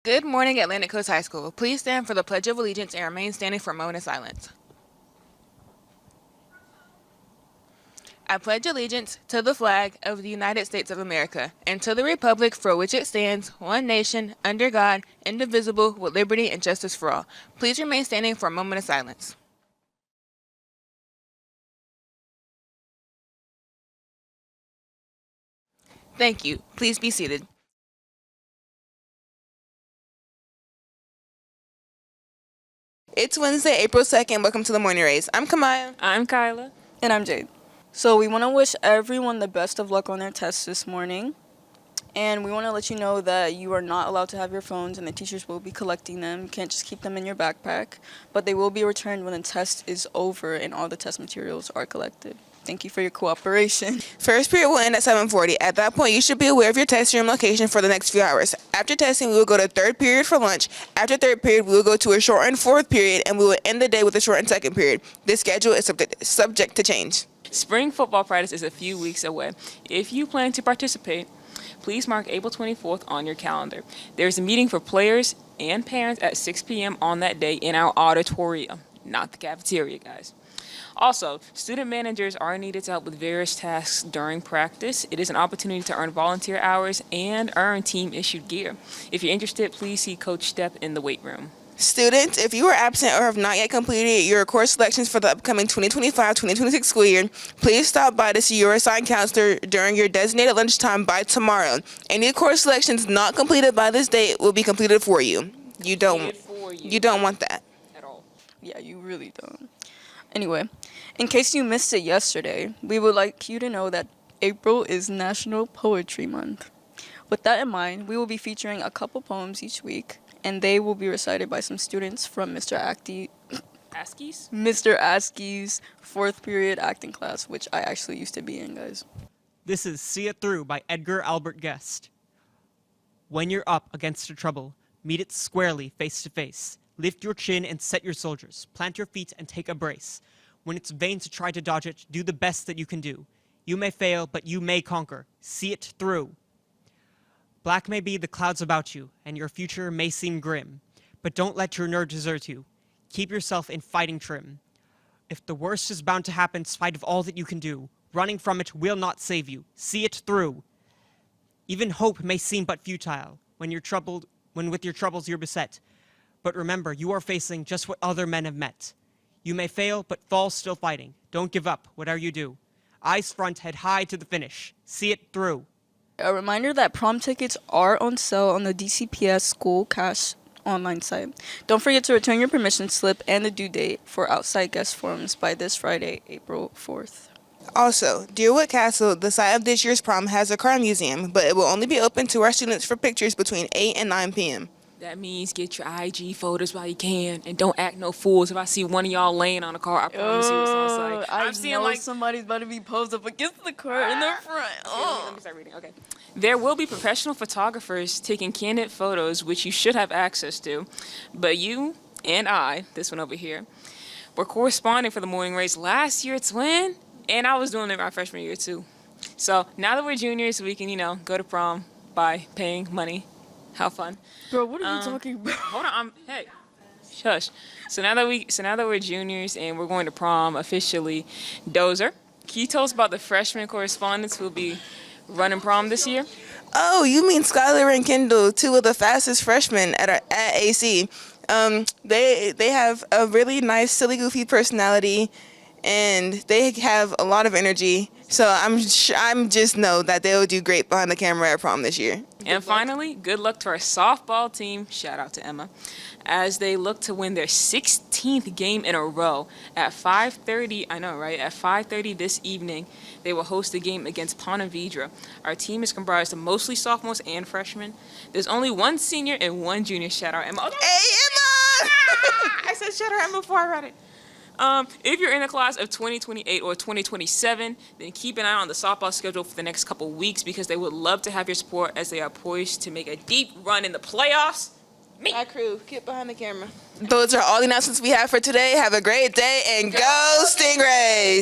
Good morning, Atlantic Coast High School. Please stand for the Pledge of Allegiance and remain standing for a moment of silence. I pledge allegiance to the flag of the United States of America and to the republic for which it stands, one nation, under God, indivisible, with liberty and justice for all. Please remain standing for a moment of silence. Thank you. Please be seated. It's Wednesday, April 2nd. Welcome to the Morning Race. I'm Kamaya. I'm Kyla. And I'm Jade. So we want to wish everyone the best of luck on their tests this morning. And we want to let you know that you are not allowed to have your phones and the teachers will be collecting them. You can't just keep them in your backpack. But they will be returned when the test is over and all the test materials are collected. Thank you for your cooperation. First period will end at 7:40. At that point, you should be aware of your test room location for the next few hours. After testing, we will go to third period for lunch. After third period, we will go to a shortened fourth period, and we will end the day with a shortened second period. This schedule is subject to change. Spring football practice is a few weeks away. If you plan to participate, please mark April 24th on your calendar. There's a meeting for players and parents at 6 p.m. on that day in our auditorium, not the cafeteria, guys. Also, student managers are needed to help with various tasks during practice. It is an opportunity to earn volunteer hours and earn team-issued gear. If you're interested, please see Coach Stepp in the weight room. Students, if you are absent or have not yet completed your course selections for the upcoming 2025-2026 school year, please stop by to see your assigned counselor during your designated lunchtime by tomorrow. Any course selections not completed by this date will be completed for you. You don't want that at all. Yeah, you really don't. Anyway, in case you missed it yesterday, we would like you to know that April is National Poetry Month. With that in mind, we will be featuring a couple poems each week, and they will be recited by some students from Mr. Askey's fourth period acting class, which I actually used to be in, guys. This is See It Through by Edgar Albert Guest. When you're up against a trouble, meet it squarely, face to face. Lift your chin and set your soldiers. Plant your feet and take a brace. When it's vain to try to dodge it, do the best that you can do. You may fail, but you may conquer. See it through. Black may be the clouds about you, and your future may seem grim. But don't let your nerve desert you. Keep yourself in fighting trim. If the worst is bound to happen, spite of all that you can do, running from it will not save you. See it through. Even hope may seem but futile when with your troubles you're beset. But remember, you are facing just what other men have met. You may fail, but fall still fighting. Don't give up, whatever you do. Eyes front, head high to the finish. See it through. A reminder that prom tickets are on sale on the DCPS School Cash online site. Don't forget to return your permission slip and the due date for outside guest forms by this Friday, April 4th. Also, Deerwood Castle, the site of this year's prom, has a car museum, but it will only be open to our students for pictures between 8 and 9 p.m. That means get your IG photos while you can, and don't act no fools. If I see one of y'all laying on a car, I promise you it's on site. I'm seeing somebody's about to be posed up against the car in the front. Let me start reading. Okay. There will be professional photographers taking candid photos, which you should have access to. But you and I, this one over here, were corresponding for the morning race last year, twin, and I was doing it my freshman year too. So now that we're juniors, we can, go to prom by paying money. How fun. Bro, what are you talking about? Hold on, hey, shush. So now that we're juniors and we're going to prom officially, Dozer, can you tell us about the freshman correspondents who will be running prom this year? Oh, you mean Skylar and Kendall, two of the fastest freshmen at AC. They have a really nice, silly, goofy personality, and they have a lot of energy. So I'm just know that they will do great behind the camera at prom this year. And finally, good luck to our softball team, shout out to Emma, as they look to win their 16th game in a row at 5:30, I know, right? At 5:30 this evening, they will host a game against Ponte Vedra. Our team is comprised of mostly sophomores and freshmen. There's only one senior and one junior, shout out Emma. Okay. Hey, Emma! I said shout out Emma before I read it. If you're in the class of 2028 or 2027, then keep an eye on the softball schedule for the next couple weeks because they would love to have your support as they are poised to make a deep run in the playoffs. My crew, get behind the camera. Those are all the announcements we have for today. Have a great day and go Stingrays!